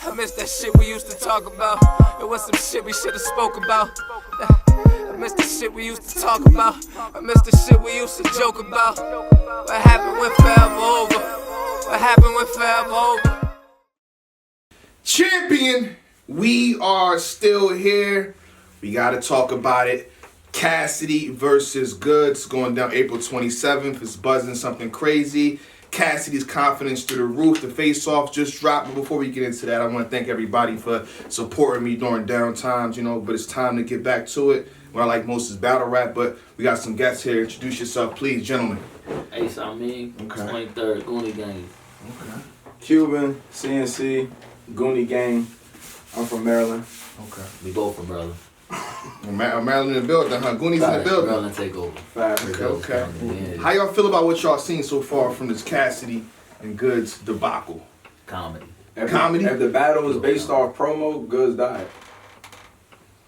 I miss that shit we used to talk about. It was some shit we should've spoke about. I miss the shit we used to talk about. I miss the shit we used to joke about. What happened when forever over? What happened when forever over? Champion, we are still here. We gotta talk about it. Cassidy versus Goodz going down April 27th. It's buzzing something crazy. Cassidy's confidence through the roof. The face-off just dropped. But before we get into that, I want to thank everybody for supporting me during down times, but it's time to get back to it. What I like most is battle rap, but we got some guests here. Introduce yourself, please, gentlemen. Hey, so I'm me. Okay. 23rd, Goonie Gang. Okay. Cuban, CNC, Goonie Gang. I'm from Maryland. Okay. We both from Maryland. Maryland in the building, huh? Goonies in the building. Maryland take over. Okay. Yeah. How y'all feel about what y'all seen so far from this Cassidy and Goodz debacle? Comedy. Comedy? If the battle was based off promo, Goodz died.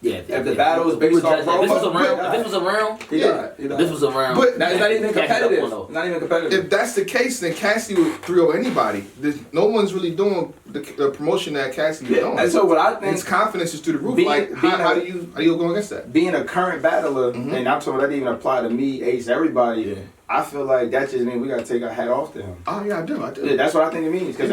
Yeah. If the battle was based off promo, if this was around, he died. if this was around, But It's not even competitive. Cassidy Not even competitive. if that's the case, then Cassidy would 3-0 anybody. No one's really doing the promotion that Cassidy is doing. And so what I think, His confidence is through the roof. Being- How do you go against that? being a current battler, Mhm. and I'm told that didn't even apply to me, Ace, everybody. Yeah. I feel like that just means we gotta take our hat off to him. Oh yeah, I do. Yeah, that's what I think it means. Because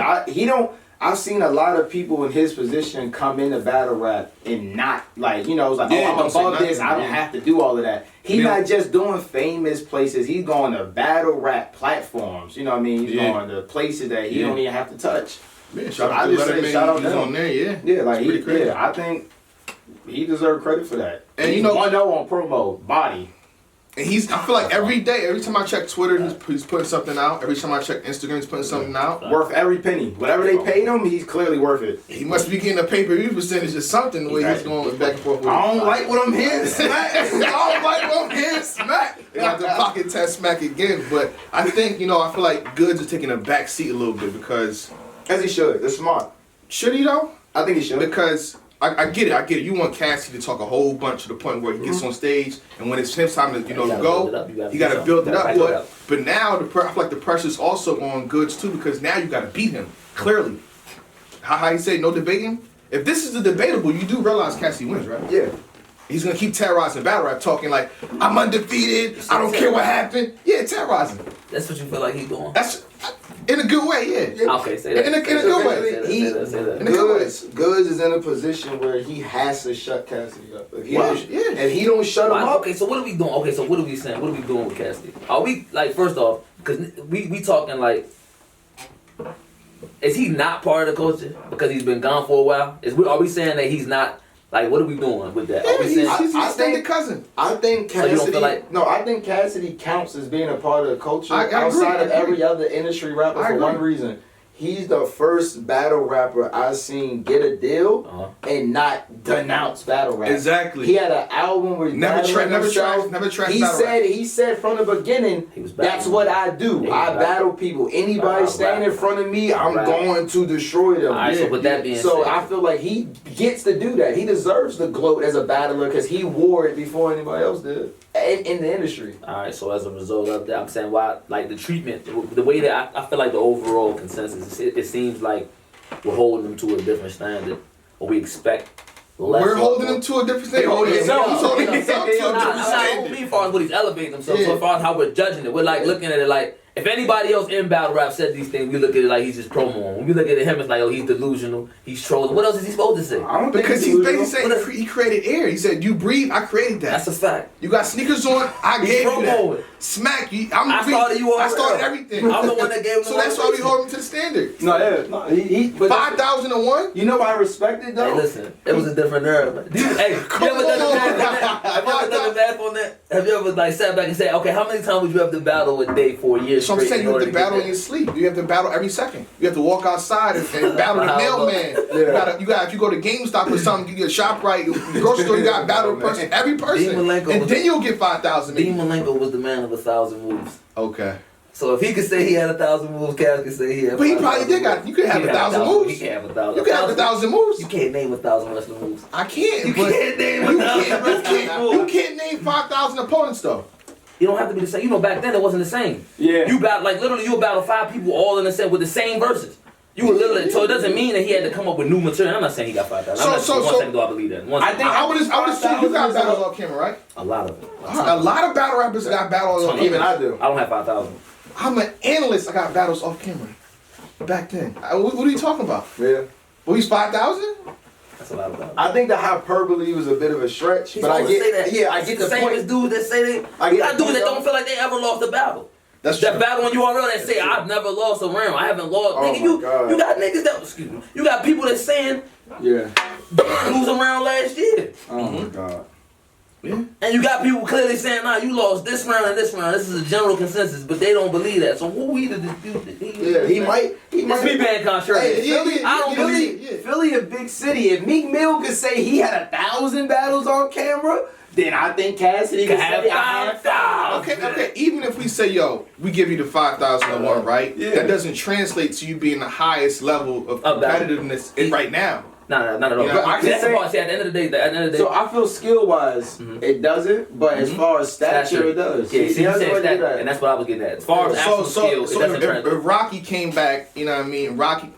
I've seen a lot of people in his position come into battle rap and not it's like, Yeah, I'm don't say above this, nothing, I don't yeah. have to do all of that. He's Yeah. not just doing famous places, he's going to battle rap platforms. You know what I mean? He's Yeah. going to places that he Yeah. don't even have to touch. Man, So shout I out to just say Letterman. shout out He's to on him. there, yeah. Yeah, like It's pretty crazy. I think he deserves credit for that. And he's you know- 1-0 on promo, body. And I feel like every time I check Twitter, he's putting something out. Every time I check Instagram, he's putting something out. Worth every penny. Whatever they paid him, he's clearly worth it. He must be getting a pay-per-view percentage or something the way he's going back and forth with I it. don't like what I'm hearing. Smack. I don't like what I'm hearing, Smack. They have to pocket test Smack again. But I think, I feel like Goodz is taking a back seat a little bit because... As he should. That's smart. Should he, though? I think he should. Because... I get it. You want Cassidy to talk a whole bunch to the point where he gets on stage, and when it's his time to, go, you got to build it up. But now, I feel like the pressure's also on Goodz, too, because now you got to beat him, clearly. How he say, no debating? If this is the debatable, you do realize Cassidy wins, right? Yeah. He's going to keep terrorizing battle rap, talking like, I'm undefeated, I don't care what happened. Yeah, terrorizing. That's what you feel like he's doing. That's, in a good way, yeah. Okay, say that. In a good way. Say that. In a good way. Goodz is in a position where he has to shut Cassidy up. If he don't shut him up. Okay, so what are we doing? Okay, so what are we saying? What are we doing with Cassidy? Are we, first off, because we talking is he not part of the culture because he's been gone for a while? Are we saying that he's not, what are we doing with that? Are we saying, He's an extended cousin. I think Cassidy. So you don't feel like- No, I think Cassidy counts as being a part of the culture I agree, outside of I agree. every other industry rapper I for agree. one reason. He's the first battle rapper I've seen get a deal and not denounce battle rap. Exactly. He had an album where he Never battling himself. trashed He battle rap. said from the beginning, He was that's battling. what I do. Yeah, I he battle people. Anybody Rap. standing in front of me, I'm Rap. going to destroy them. Alright, so with that being So said, I feel like he gets to do that. He deserves the gloat as a battler because he wore it before anybody else did in the industry. Alright, so as a result of that, I'm saying why, the treatment, the way that I feel like the overall consensus, it seems like we're holding him to a different standard, or we expect less. We're holding him to a different standard. He's holding himself to a different Not standard. me as far as what he's elevating himself, Yeah. so as far as how we're judging it. We're looking at it if anybody else in battle rap said these things, we look at it like he's just promoing. When we look at him, it's he's delusional, he's trolling. What else is he supposed to say? I don't think Because he's delusional. basically saying he created air. He said, you breathe, I created that. That's a fact. You got sneakers on, I He's gave you promoting. that. Smack you. I started you I all started around. everything. I'm the one that gave him So the that's why we motivation. hold him to the standard. No, he but 5,001? you know why I respect it though? Hey, listen, it was a different era. Have you ever done the math on that? Have you ever sat back and said, okay, how many times would you have to battle a day for a year So I'm straight saying in you have order to to get battle in there? your sleep. You have to battle every second. You have to walk outside and battle the mailman. You got if you go to GameStop or something, you get ShopRite, grocery store, you got to battle every person. And then you'll get 5,000 maybe. Dean Malenko was the man of 1,000 moves. Okay. So if he could say he had 1,000 moves, Cass could say he had. But he probably did you could have 1,000 moves. He can have 1,000. You can have 1,000 moves. You can't name 1,000 wrestling moves. I can't. You can't name You 1,000 wrestling moves. You can't name 5,000 opponents though. You don't have to be the same. Back then it wasn't the same. Yeah. You battle literally you'll battle 5 people all in the same with the same verses. You were literally, so it doesn't mean that he had to come up with new material. I'm not saying he got 5,000. One second do I believe that. I would assume you got battles off camera, right? A lot of them. A lot of battle rappers got battles off camera. Even I do. I don't have 5,000. I'm an analyst. I got battles off camera. Back then. What are you talking about? Yeah. Well, he's 5,000? That's a lot of battles. I think the hyperbole was a bit of a stretch, but I get, yeah, I get the same point. as dudes that say they. You got dudes that don't feel like they ever lost a battle. That's that true. battle on URL that say I've never lost a round. I haven't lost. Oh Nigga, you got niggas that excuse me. You got people that saying Yeah. they didn't lose a round last year. Oh my God. Yeah. And you got people clearly saying, nah, you lost this round and this round. This is a general consensus, but they don't believe that. So who we to dispute it? Yeah, he might. It's me being contrary. Hey, Philly, I don't believe. Philly a big city. If Meek Mill could say he had 1,000 battles on camera, then I think Cassidy could say I had 5,000. Okay. Even if we say, yo, we give you the 5,001, right? Yeah. That doesn't translate to you being the highest level of competitiveness right now. Nah, not at all. Yeah, But I can that's the say- part. See, at the end of the day, So I feel skill wise, it doesn't, but as far as stature, it does. Yeah, see, that's you what said it that, does. and that's what I was getting at. As far as actual skill, it doesn't translate. if Rocky came back, you know what I mean? Rocky.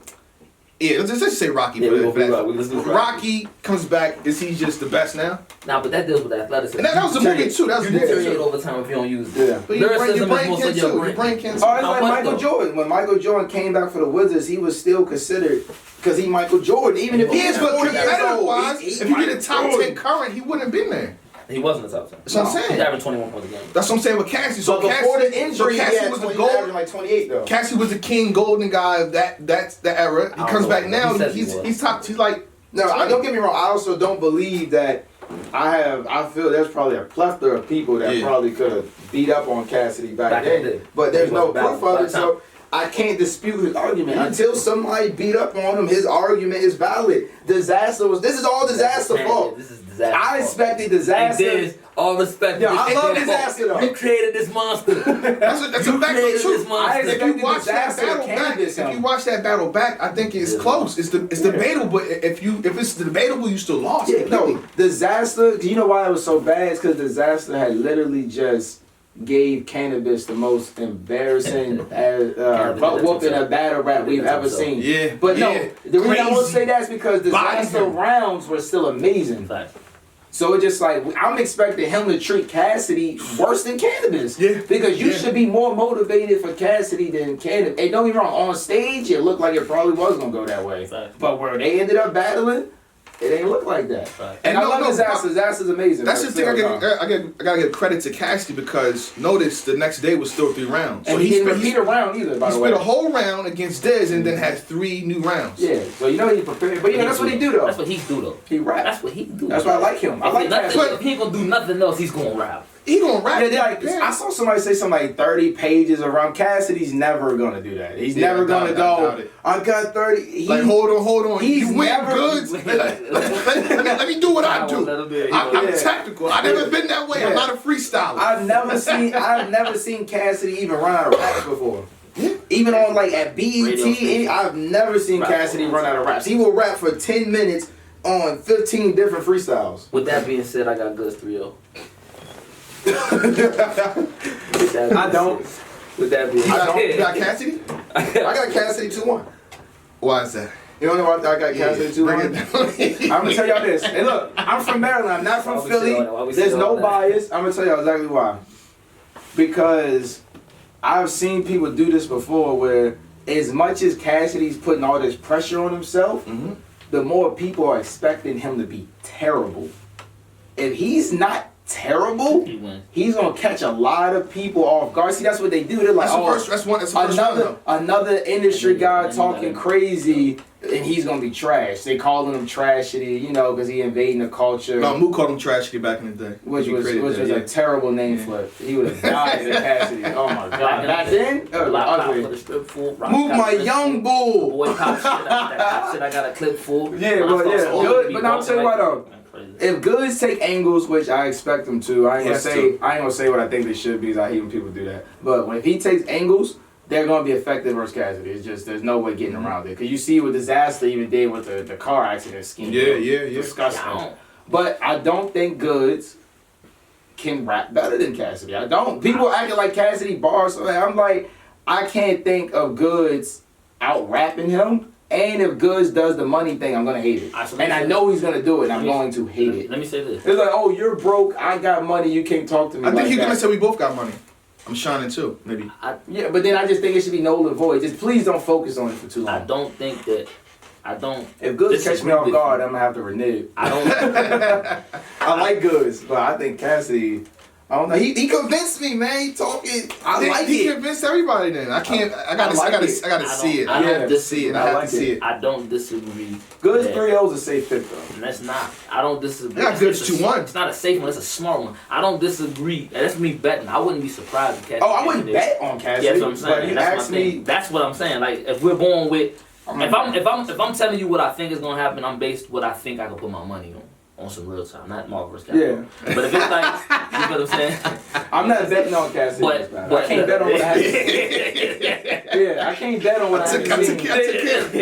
Yeah, let's just say Rocky. Yeah, for we gonna that. be Rocky. Let's do Rocky. Rocky comes back. Is he just the best now? Nah, but that deals with athleticism. And that was a movie too. That was a You movie deteriorate too. over time if you don't use it. Yeah. But your Lyricism brain is more so can your too. Your brain. brain can too. Oh, it's How like much Michael though? Jordan. When Michael Jordan came back for the Wizards, he was still considered because he Michael Jordan. Even if he Yes, is but 40 years competitive old, wise, he's if you get a Michael top 10 Jordan. current, he wouldn't have been there. He wasn't the top 10. That's what I'm saying. He's averaging 21 points a game. That's what I'm saying with Cassie. So But before Cassie, the injury, so he Cassie had was the 20, gold. averaging like 28 though. Cassie was the king golden guy of that era. He I don't comes know. back now. He says he He's was. top. He's like No, don't get me wrong. I also don't believe that I feel there's probably a plethora of people that probably could have beat up on Cassidy back in the then. day. But there's He no wasn't proof of it, bad. so I can't dispute his argument. Until somebody beat up on him, his argument is valid. This is all disaster fault. This is disaster. I expected disaster. And this, all respect. Yeah, this I is love your disaster, fault. though. You created this monster. that's a fact of created the truth. this monster. I If you expected watch that disaster battle to back, canvas if him. you watch that battle back, I think it's Yeah. close. It's debatable, but if it's debatable, you still lost. Yeah, no, disaster. You know why it was so bad? It's because disaster had literally just gave Cannabis the most embarrassing butt whooping a battle rap we've ever seen. Yeah, But no, yeah. the reason I want to Crazy. say that is because disaster Body. rounds were still amazing. Facts. So it's just like I'm expecting him to treat Cassidy worse than Cannabis. Yeah. Because you Yeah. should be more motivated for Cassidy than Cannabis. And don't get me wrong, on stage it looked like it probably was gonna go that way. Facts. But where they ended up battling, it ain't look like that. Facts. And And I love no, Disaster. Disaster's amazing. That's but the thing. I still, gotta give credit to Cassidy because notice the next day was still 3 rounds. And he didn't repeat a round either, by He the way. spent a whole round against Dez and then had 3 new rounds. Yeah, so you know he prepared. But yeah, that's what he do though. That's what he do though. He rap. That's what he do. That's why I like him. I like nothing, Cassidy. if he ain't gonna do nothing else, he's gonna rap. He gonna rap. Yeah, I saw somebody say something like 30 pages around. Cassidy's never gonna do that. He's Yeah, never I doubt gonna it, I go. doubt it. I got 30. Like hold on. he's You win never- goods. Let me do what I do. Let him do it. I'm Yeah. tactical. I've never been that way. I'm Yeah. not a freestyler. I've never seen Cassidy even run out of raps before. Even on like at BET, I've never seen Rap Cassidy all run the out of time. raps. He will rap for 10 minutes on 15 different freestyles. With that being said, I got Goodz 3-0. I don't. With that being You got said, Cassidy? I got Cassidy 2-1. Why is that? You don't know why I got Cassidy Bring 2-1? it down. I'm gonna tell y'all this. And look, I'm from Maryland. I'm not from Why we Philly. say all that? Why we There's say no all that? bias. I'm gonna tell y'all exactly why. Because I've seen people do this before, where as much as Cassidy's putting all this pressure on himself, Mhm. the more people are expecting him to be terrible. If he's not terrible, he wins. he's gonna catch a lot of people off guard. See, that's what they do. They're like, That's the oh, first. That's the first one. another industry guy And talking crazy, and he's gonna be trash. They calling him trashity, you know, because he invading the culture, No, Moo called him tragedy back in the day. which He was created that, a terrible name flip. He would have died in Cassidy. Oh my god! Back then, Rock pop for ugly. the strip full. Rock Move pop my for the young strip. bull. Boy pop shit. That pop shit I got a clip full. Yeah, When I well, saw yeah, Soulja good. be But now I'm walking telling you like- what though. Crazy. If Goodz take angles, which I expect them to, I ain't Yes, gonna say what I think they should be. 'Cause I hate when people do that. But if he takes angles, they're gonna be effective versus Cassidy. It's just there's no way getting around it. Cause you see what Disaster even did with the car accident scheme. Yeah. Disgusting. Yeah. But I don't think Goodz can rap better than Cassidy. I don't. People acting like Cassidy bars. So I'm like, I can't think of Goodz out rapping him. And if Goodz does the money thing, I'm gonna hate it. Alright, so And I know he's gonna do it, and I'm going to hate it. Let me say this. It's like, oh, you're broke, I got money, you can't talk to me I think like he's that. gonna say we both got money. I'm shining too, maybe. Yeah, but then I just think it should be null and void. Just please don't focus on it for too long. I don't think that. If Goodz catch me disagree off with guard, you. I'm gonna have to renege. I don't. I like Goodz, but I think Cassidy. I don't know. He convinced me, man. He talking. He convinced everybody. Then I can't. I gotta see it. I don't I have to see it. I have like to see it. I don't disagree. Goodz that- 3-0 is a safe pick though. And that's not. I don't disagree. I got Goodz It's a- 2-1. It's not a safe one. It's a smart one. I don't disagree. And that's me betting. I wouldn't be surprised if Cassidy. Oh, I wouldn't bet on Cassidy. Yeah, that's what I'm saying. But you That's asked my thing. me. That's what I'm saying. Like if we're going with, if I'm telling you what I think is gonna happen, I'm based what I think I can put my money on some real time, not Marvel vs. Capcom. Yeah. But if it's like, you know what I'm saying? I'm not betting on Cassidy. But I can't bet on what I haven't seen. Yeah, I can't bet on what I haven't seen.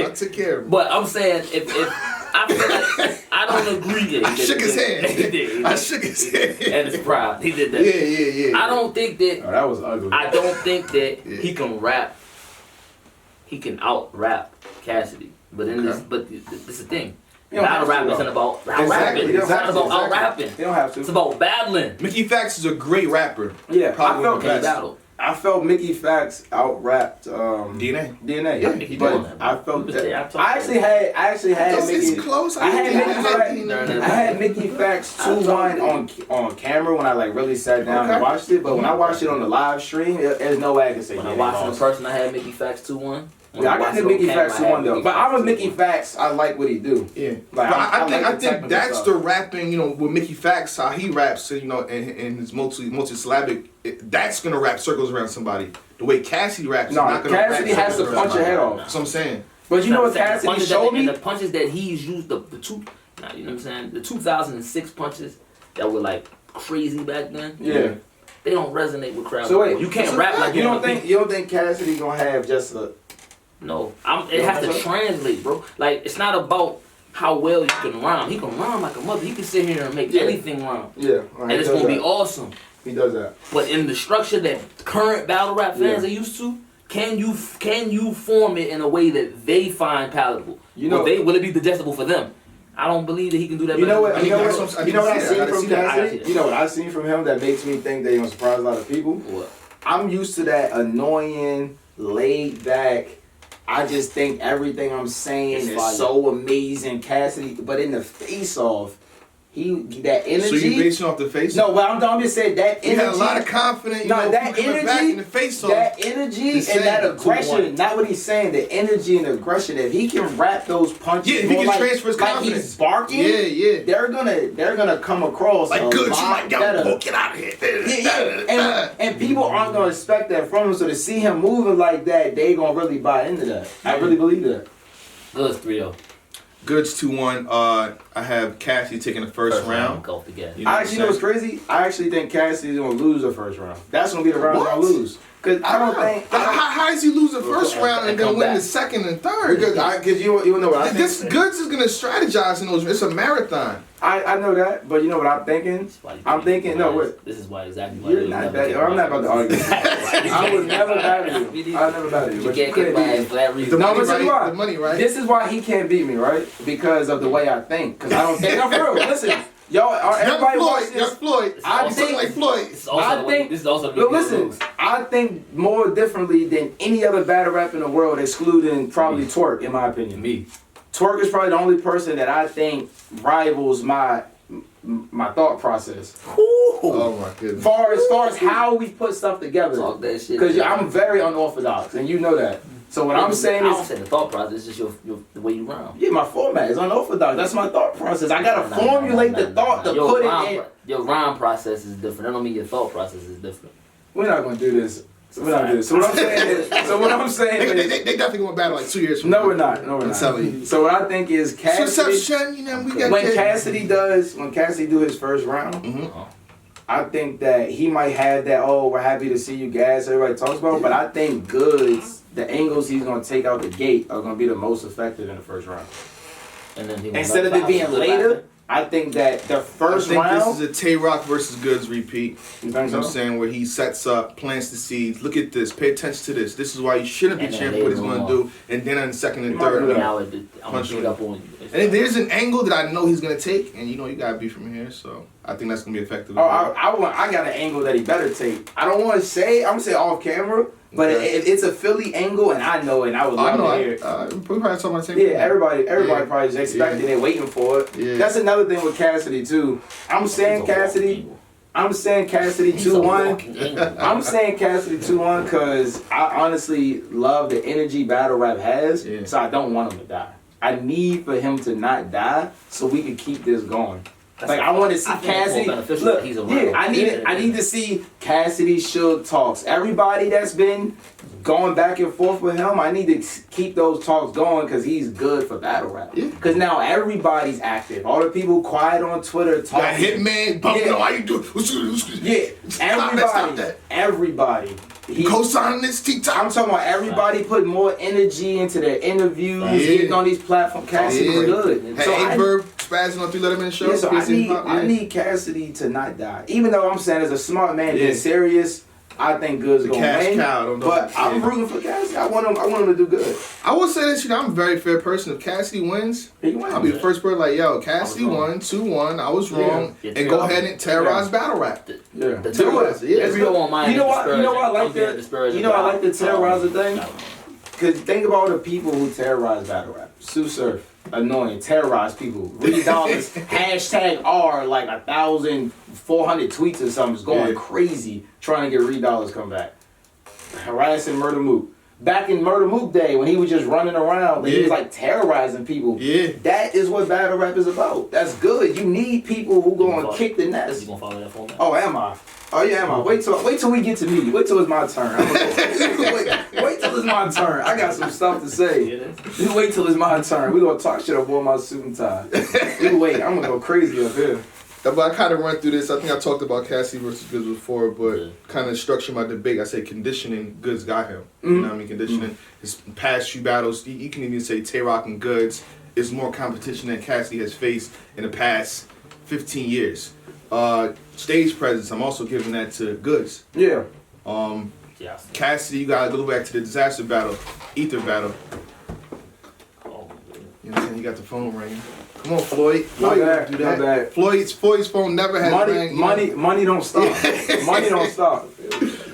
I took care of him. But I'm saying if I feel like I don't agree that I shook his hand. He did. I shook his hand. And it's proud. He did that. Yeah. I don't think that. Oh, that was ugly. I don't think that Yeah. he can rap. He can out rap Cassidy. But in this, Okay. but this is the thing. You don't Battle have to, rap though. isn't about out Exactly, rapping. you It's don't not have to, about out exactly. rapping. You don't have to. It's about battling. Mickey Fax is a great rapper. Yeah, Probably I felt Can he best. battle? I felt Mickey Fax out rapped DNA. DNA. Yeah, he but doing that, bro. I felt He was that. there, I talked I actually had It's Mickey. close. I had Mickey I had Mickey Fax 2-1 on camera when I like really sat down and watched it. But when I watched it on the live stream, there's no way I can say. When I yeah, watched they in lost. person, I had Mickey Fax 2-1. Yeah, I got the Mickey Fax 2-1 though. But I'm a Mickey Fax. I like what he do. Yeah, Like, but I like I the think technical that's stuff. the rapping. You know, with Mickey Fax, how he raps. You know, and his multi-syllabic. That's gonna wrap circles around somebody. The way Cassidy raps, No, is not gonna Cassidy wrap has to circles around punch your head somebody. off. That's what I'm saying. But you know what The Cassidy punches showed that, me? and the punches that he's used, you know what I'm saying? The 2006 punches that were like crazy back then. Yeah. They don't resonate with crowds. So wait, you can't so rap like you don't wanna think Cassidy gonna have just a No, it has to translate, bro. Like it's not about how well you can rhyme. He can rhyme like a mother. He can sit here and make anything rhyme, yeah, and it's gonna be awesome. He does that. But in the structure that current battle rap fans are used to, can you form it in a way that they find palatable? You know, will it be digestible for them? I don't believe that he can do that. You know better what? than You know Mickey what? Fax. You know what I've I seen gotta from see that. Cassidy? You know what I've seen from him that makes me think that he's gonna surprise a lot of people. What? I'm used to that annoying, laid back. I just think everything I'm saying It's is fire. so amazing, Cassidy. But in the face off, that energy. So you basing off the face? No, but I'm just saying that energy. You had a lot of confidence. You know, that coming back energy, in the face off. that energy He's and that saying aggression. 2-1. Not what he's saying. The energy and aggression. If he can wrap those punches, Yeah, if he more can like, transfer his like confidence. he's barking. Yeah. They're gonna come across Like a good, you lot like better. yo, get out of here. And people aren't gonna expect that from him. So to see him moving like that, they gonna really buy into that. I really believe that. Goodz 3-0. Goodz 2-1. I have Cassidy taking the first round. Go off the gas. You know I what actually I'm know what's saying? crazy. I actually think Cassidy's gonna lose the first round. That's gonna be the round he's gonna What? lose. Cause I don't think. How does he lose the first round and then come win back. the second and third? Because you know what I think. This Goodz is gonna strategize in those. It's a marathon. I know that, but you know what I'm thinking? I'm thinking, no, wait. This is why exactly why You're you not never that. get I'm not about to argue. I I was never battle you. I never battle you. You But can't you couldn't get beat by me. for that reason. No, money, but this is right? why. The money, right? This is why he can't beat me, right? Because of the way I think. Because I don't think. No, for real. Listen, y'all, everybody watch Young this. Floyd. I You think- sound like Floyd. This is also I the way- think- this is also the But way listen, lose. I think more differently than any other battle rap in the world, excluding probably Twerk, in my opinion. Me. Twerk is probably the only person that I think rivals my thought process. Oh my goodness. Far as how we put stuff together. Talk that shit. Because I'm very unorthodox, and you know that. So what I'm saying I don't is, say the thought process. It's just the way you rhyme. yeah, my format is unorthodox. That's my thought process. I gotta formulate the thought to Your put rhyme, it in. Your rhyme process is different. That don't mean your thought process is different. We're not gonna do this. We're not gonna do this. So what I'm saying is, They definitely gonna battle like 2 years from no, now. we're not. No, we're I'm not. telling you. So what I think is Cassidy. Perception, you know, we got When Cassidy do his first round, Mm-hmm. I think that he might have that, oh, we're happy to see you guys, everybody talks about, but I think Goodz, the angles he's going to take out the gate are going to be the most effective in the first round. And then he Instead of it being later, I think that the first I think round. this is a Tay-Rock versus Goodz repeat. You think You know what I'm so? saying? Where he sets up, plants the seeds. Look at this. Pay attention to this. This is why you shouldn't be And then champion what he's later going to on. do. And then on the second and He might third. do that. Now I'm gonna Punch pick him. up on. And then there's an angle that I know he's going to take. And you know, you got to be from here. So I think that's going to be effective. Oh, I got an angle that he better take. I don't want to say. I'm gonna say off camera, but Okay. it's a Philly angle, and I know it. And I would I love know. to hear it. We probably talking about the same Yeah, thing. everybody Yeah. probably is expecting it, waiting for it. Yeah. That's another thing with Cassidy too. I'm saying Cassidy 2-1. I'm saying Cassidy 2-1 because I honestly love the energy battle rap has. Yeah. So I don't want him to die. I need for him to not die so we can keep this going. Like I want to see Cassidy. Look, He's around. yeah, I need to see Cassidy Suge talks. Everybody that's been going back and forth with him, I need to keep those talks going because he's good for battle rap. Yeah. Because now everybody's active. All the people quiet on Twitter Got talking. Hitman bumping Yeah. on how you do. Yeah, Stop that. everybody. Co-signing this TikTok. I'm talking about everybody putting more energy into their interviews, Yeah. getting on these platforms. Cassidy's Yeah. good. Had So I- Verb spazzing on 3 Letterman show. Yeah, so I need, Yeah. I need Cassidy to not die. Even though I'm saying as a smart man Yeah. being serious, I think Goodz The gonna cash win. cow, don't know. But I'm Yeah. rooting for Cassidy. I want him to do good. I will say this, I'm a very fair person. If Cassidy wins, He wins. I'll be the first person like, yo, Cassidy I was wrong. won, 2-1. I was wrong, Yeah, and go ahead and terrorize battle rap. Yeah. The Do it. terrorizer, yeah, It's we don't good. want mine You know to what? You know what I like disparage- the. disparage You know I like the terrorizer thing. No. Cause think about all the people who terrorize battle rap. Sue Surf, annoying, terrorize people. Reed Dollars, #R like 1,400 tweets or something, is going Yeah. crazy trying to get Reed Dollars come back. Harassing Murder Mook. Back in Murder Mook day when he was just running around, he was Yeah. like terrorizing people. Yeah. That is what battle rap is about. That's good. You need people who go and kick the You nest. gonna follow that phone? Oh, am I? Oh yeah, am I? Wait till we get to me. Wait till it's my turn. I'm gonna wait till it's my turn. I got some stuff to say. You wait till it's my turn. We gonna talk shit up on my suit and tie. You wait. I'm gonna go crazy up here. But I kind of run through this. I think I talked about Cassidy versus Goodz before, but kind of structure my debate. I say conditioning, Goodz got him. You know what I mean? Conditioning. His past few battles, you can even say Tay-Rock and Goodz is more competition than Cassidy has faced in the past 15 years. Stage presence, I'm also giving that to Goodz. Yeah. Yes. Cassidy, you gotta go back to the disaster battle, ether battle. Oh, You know what I'm saying? You got the phone ringing. Come on, Floyd. My Floyd, bad, do my that. bad. Floyd's phone never has rang. Money don't stop. Money don't stop.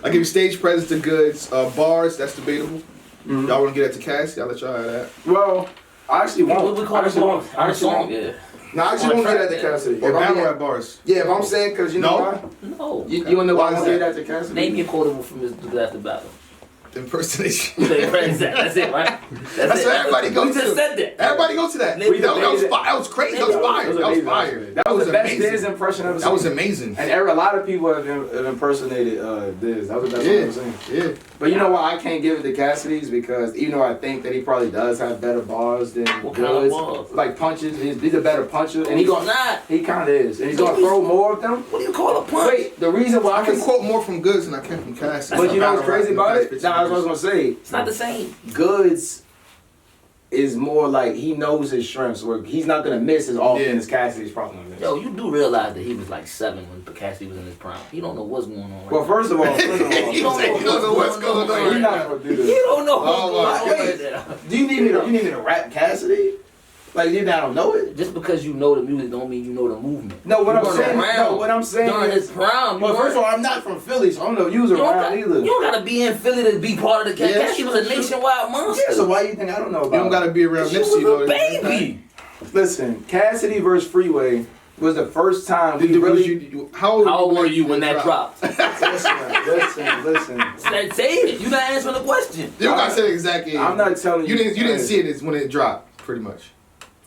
I give you stage presence to Goodz. Bars, that's debatable. Y'all want to get that to Cassidy? I'll let y'all have that. Well, I actually what won't. we I call it actually won't. I on the actually song? won't. Yeah. No, I actually won't get that to Cassidy. Or If I'm battle getting- rap bars. Yeah, if I'm saying, because you know No. why? No. You wanna know why Why I is won't get that? that to Cassidy? Name your quotable from his after battle. Impersonation. That's it, right? That's it. what everybody goes We just to. said that. Everybody go to that. We That was debated- crazy. That was fire. That was fire. That was the best amazing. Diz impression I've ever seen. That was amazing. And a lot of people have impersonated Diz. That was the best one I've ever seen. Yeah. But you know why I can't give it to Cassidy's? Because even though I think that he probably does have better bars than What kind of Goodz, bars? like punches, he's a better puncher. And He's not. he kind of is. And he's going to throw more of them. What do you call a punch? Wait, the reason why I can quote more from Goodz than I can from Cassidy. But you know what's Battle rap crazy in the about past it? 15 Nah, that's what I was years. going to say. It's not the same. Goodz is more like he knows his strengths. Where he's not going to miss as often as Cassidy's probably going to miss. Yo, you do realize that he was like 7 when Cassidy was in his prime. You don't know what's going on. Right Well, first of all, You don't know what's going on. You're not going to do this. You don't know what's Oh, going my on God. right now. Do you need me to rap Cassidy? Like you don't know it? Just because you know the music don't mean you know the movement. No, what You I'm weren't saying. around No, what I'm saying during is. his prime. Well, first of all, I'm not from Philly, so I don't know if you was around either. You don't gotta be in Philly to be part of the Yeah, Cassidy was a nationwide monster. Yeah, so why you think I don't know You about don't gotta be around She Nipsey, was a though. baby. Listen, Cassidy versus Freeway was the first time we Did really. how old were you when that dropped? Listen. Say it. You not answering the question. You don't gotta say the exact age. I'm not telling you. You didn't see it when it dropped, pretty much.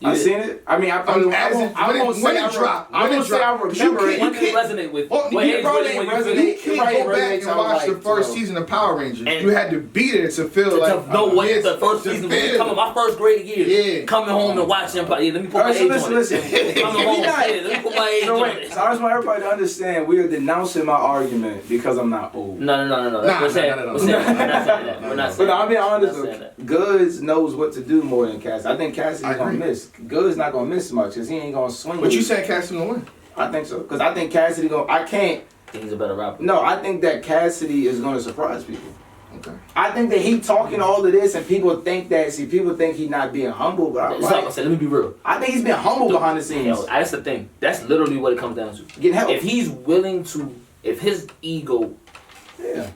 I seen it. I mean, I probably When it dropped. I won't say I remember it. When did it resonate with? Well, What you age probably when you resonate- feel You it? can't Right, go back right, and watch right, the first so- season of Power Rangers. And- You had to be there to feel like. To know what yes, the first to season was feel. coming. My first grade year. Yeah. Coming home and watching Empire. Yeah, let me put my Alright, so age listen, on listen. it. Coming home. Yeah, let me put my age So on wait, it. so I just want everybody to understand we are denouncing my argument because I'm not old. No. Nah, We're saying, no. we're not saying that. We're not saying But that. I'll be honest, We're not saying that. Goodz knows what to do more than Cassidy. I think Cassidy's I gonna agree. miss. Goodz not gonna miss much because he ain't gonna swing. But you saying Cassidy gonna win? I think so because I think Cassidy gonna. I can't. I think he's a better rapper. No, I think that Cassidy is gonna surprise people. Okay. I think that he talking all of this and people think that. See, people think he not being humble, but I'm It's like I like, said, let me be real. I think he's being humble behind the scenes. Yo, that's the thing. That's literally what it comes down to. Getting help. If he's willing to, if his ego Yeah.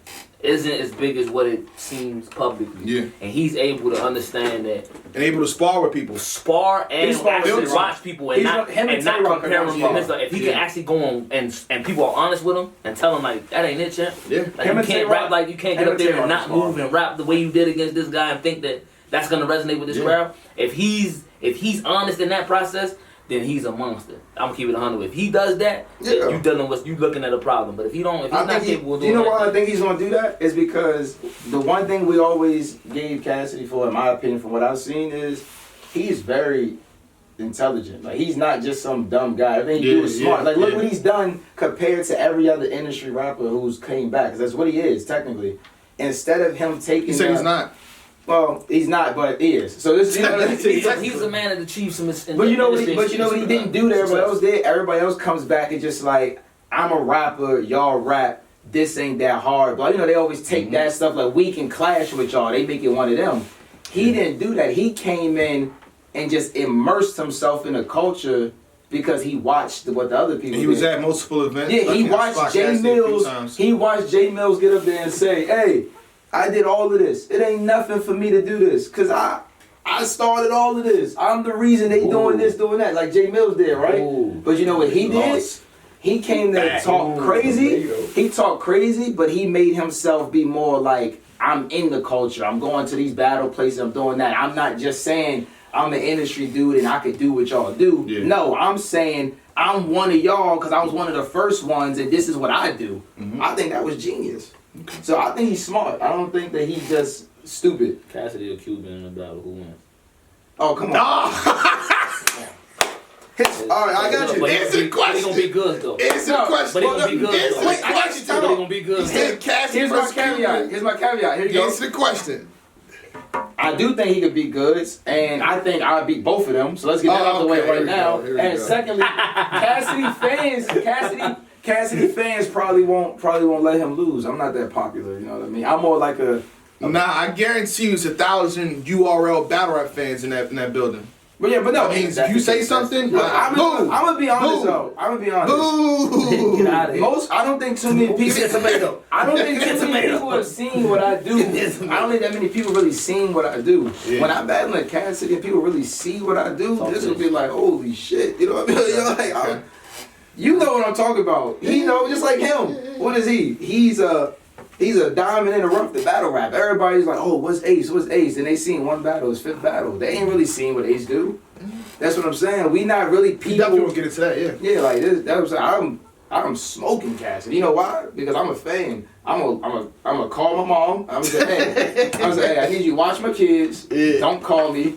isn't as big as what it seems publicly, Yeah. and he's able to understand that, And able to spar with people. spar and He's spar actually with watch people and He's not not- him and and not Tay-Rock compare are him gonna from his spar. stuff. If he Yeah. can actually go on and people are honest with him and tell him like that ain't it, champ. Yeah. Like Him you and can't Tay-Rock- rap like you can't him get up and there Tay-Rock and not spar. move and rap the way you did against this guy and think that that's gonna resonate with this Yeah. crowd. If he's honest in that process, then he's a monster. I'm gonna keep it 100. If he does that, Yeah. then you looking at a problem. But if he don't, if he's not capable of you doing know why I that, think he's gonna do that is because the one thing we always gave Cassidy for, in my opinion, from what I've seen, is he's very intelligent. Like he's not just some dumb guy. Everything he do is smart. Like look what he's done compared to every other industry rapper who's came back. 'Cause that's what he is technically. Instead of him taking, He said he's not. Well, he's not, but he is. So this, you know, he's a man that achieves some. But you know what? He didn't do that. Everybody else did. Everybody else comes back and just like, I'm a rapper. Y'all rap. This ain't that hard. But you know they always take that stuff like we can clash with y'all. They make it one of them. He didn't do that. He came in and just immersed himself in the culture because he watched what the other people. And he did. was at multiple events. Yeah, he Like, watched Spot Jay Cassidy a few Mills. times. He watched Jay Mills get up there and say, "Hey, I did all of this. It ain't nothing for me to do this, cause I started all of this. I'm the reason they doing this, doing that, like Jay Mills did, right? Ooh. But you know what he did? Lost. He came to talk crazy. He talked crazy, but he made himself be more like, I'm in the culture. I'm going to these battle places. I'm doing that. I'm not just saying I'm an industry dude and I could do what y'all do. Yeah. No, I'm saying I'm one of y'all because I was one of the first ones and this is what I do. I think that was genius. So I think he's smart. I don't think that he's just stupid. Cassidy or Cuban in the battle, who wins? Oh, come on. All right, I got you. But Answer the he question. gonna be good though. Answer the question. But he gonna be good. Answer though. the Wait, I got you. question. But he gonna be good. He said Cassidy Here's my versus caveat. Cuban. Here's my caveat. Here you go. Answer the question. I do think he could beat Goodz, and I think I'll beat both of them. So let's get that out of the way Okay, right here we now. go, here we And go. secondly, Cassidy fans probably won't let him lose. I'm not that popular, you know what I mean? I'm more like a. Nah, I guarantee you it's 1,000 URL battle rap fans in that building. But yeah, but no. That means if you say something, Look, I'm gonna be honest Boo. though. I'm gonna be honest. Boo! Get out of here. I don't think too many people. Give me a tomato. I don't think too many people have seen what I do. I don't think that many people really seen what I do. Yeah. When I'm battling Cassidy and people really see what I do, Talk this to will be like, holy shit. You know what I mean? You're like, you know what I'm talking about. He know, just like him. What is he? He's a diamond in the rough to battle rap. Everybody's like, oh, what's Ace? What's Ace? And they seen one battle, his fifth battle. They ain't really seen what Ace do. That's what I'm saying. We not really You definitely people. will get into that, yeah. Yeah, like this. That was I'm smoking Cassidy. You know why? Because I'm a fan. I'm a call my mom. I'm say, hey, I need you to watch my kids. Yeah. Don't call me.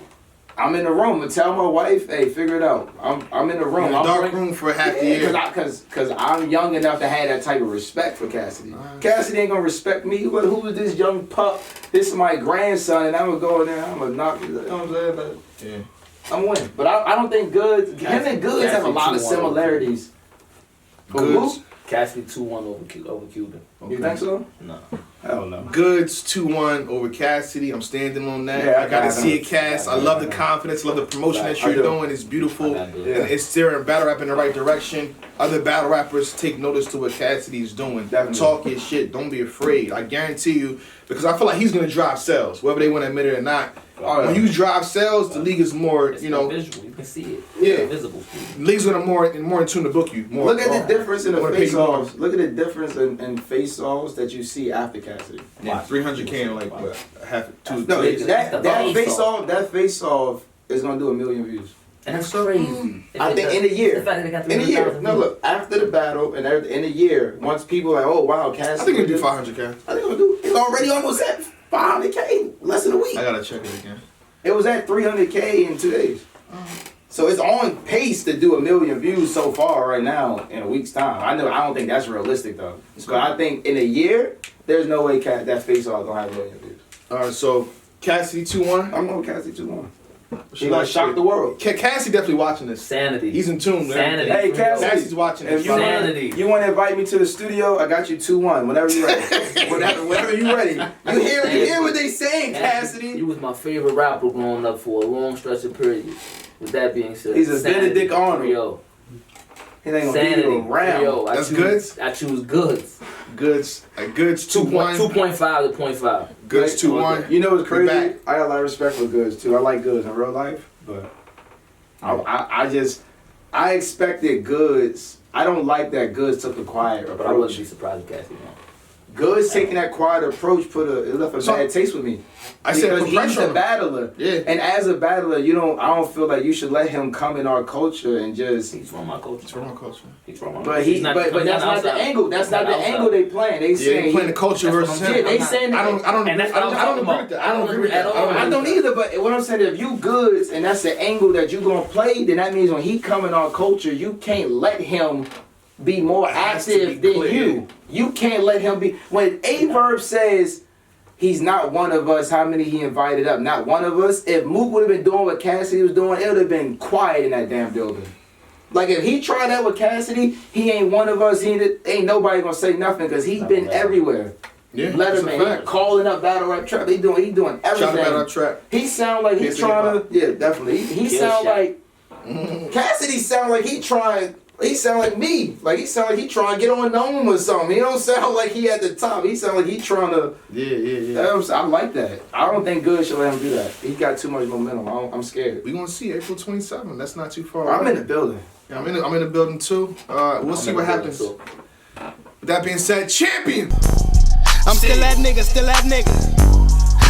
I'm in the room and tell my wife, hey, figure it out. I'm in the room. In a I'm dark bring- room for half the year. Cause I'm young enough to have that type of respect for Cassidy. Cassidy ain't gonna respect me. Well, who is this young pup? This is my grandson, and I'm gonna go in there. I'm gonna knock. You know what I'm saying? But Yeah. I'm winning. But I don't think Goodz. Him and Goodz have a lot of Cassidy 2-1 similarities. Goodz. Cassidy 2-1 over Cuban. You think so? No. Hell no. Goodz 2-1 over Cassidy. I'm standing on that. Yeah, I gotta I see it, know. Cass. I love the confidence, love the promotion that I you're do. doing. It's beautiful. I do. Yeah. And it's steering battle rap in the right direction. Other battle rappers take notice to what Cassidy's doing. Definitely. Talk your shit. Don't be afraid. I guarantee you, because I feel like he's gonna drive sales, whether they want to admit it or not. Oh, yeah. When you drive sales, the league is more, It's you know, visual. You can see it. Yeah. It's visible. the league's gonna more in tune to book you. More. Look at the difference in the Wanna pay you more. face-offs. Look at the difference in face-offs that you see after Cassidy. Yeah, 300K in like what, half two. No, That's that face-off. face-off is gonna do 1 million views. And that's crazy. I think in a year. The fact that they got In a year. 300,000 No, look, after the battle and in a year, once people are like, oh wow, I Cassidy. think it'll do 500K. I think it'll do. It's already almost at 500K, less than a week. I gotta check it again. It was at 300K in 2 days. So it's on pace to do 1 million views so far right now in a week's time. I don't think that's realistic though. But I think in a year, there's no way that face-off gonna have 1 million views. All right, so Cassidy 2-1. I'm going Cassidy 2-1. She gonna shock the world. Cassidy definitely watching this. Sanity. He's in tune, man. Sanity. Hey, Cassidy's watching this. If you Sanity. you want to invite me to the studio, I got you 2-1. Whenever you're ready. whenever you're ready. You hear what they saying, Cassidy? You was my favorite rapper growing up for a long stretch of period. With that being said, He's a Benedict Arnold. Yo. He ain't gonna Sanity. be around. Yo, That's Goodz? I choose Goodz. Goodz 2-1. 2.5 to 0.5. Goodz 2-1. You know what's We crazy? back. I got a lot of respect for Goodz too. I like Goodz in real life, but I expected Goodz. I don't like that Goodz took a quiet But I wouldn't approach. be surprised if Cassidy won. Goodz taking that quiet approach it left a bad taste with me. I said Because put he's pressure on a him. battler. Yeah. And as a battler, I don't feel like you should let him come in our culture and just. He's from my culture. It's from my culture. He's from my But culture. He's not but coming that's down not the outside. angle. That's He's not the outside. angle they playing. They Yeah, saying they playing the culture That's what versus I'm him. saying. they saying I don't And that's what I'm agree talking with about. that. I don't agree with that. I don't either, but what I'm saying, if you Goodz and that's the angle that you gonna play, then that means when he come in our culture, you can't let him be more has to active be than clear. you. You can't let him be. When A-Verb says he's not one of us, how many he invited up? Not one of us. If Mook would have been doing what Cassidy was doing, it would have been quiet in that damn building. Like if he tried that with Cassidy, he ain't one of us. Ain't nobody gonna say nothing because he been everywhere. Yeah, that's a Letterman, he fact. calling up battle rap trap. He doing Shout out everything. Battle Rap Trap. He sound like he Yes, trying hip-hop. to. Yeah, definitely. He Kill sound shot. like Cassidy. Sound like he trying. He sound like me. Like he sound like he trying to get on Gnome or something. He don't sound like he at the top. He sound like he trying to. Yeah. I like that. I don't think Goodz should let him do that. He got too much momentum. I'm scared. We gonna see April 27th. That's not too far. I'm away. in the building. Yeah, I'm in the building too. We'll see what happens. With that being said, champion. I'm still that nigga, still that nigga.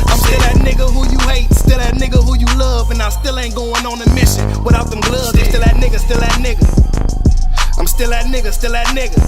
I'm still that nigga who you hate, still that nigga who you love, and I still ain't going on a mission without them gloves. I'm still that nigga, still that nigga. I'm still that nigga, still that nigga.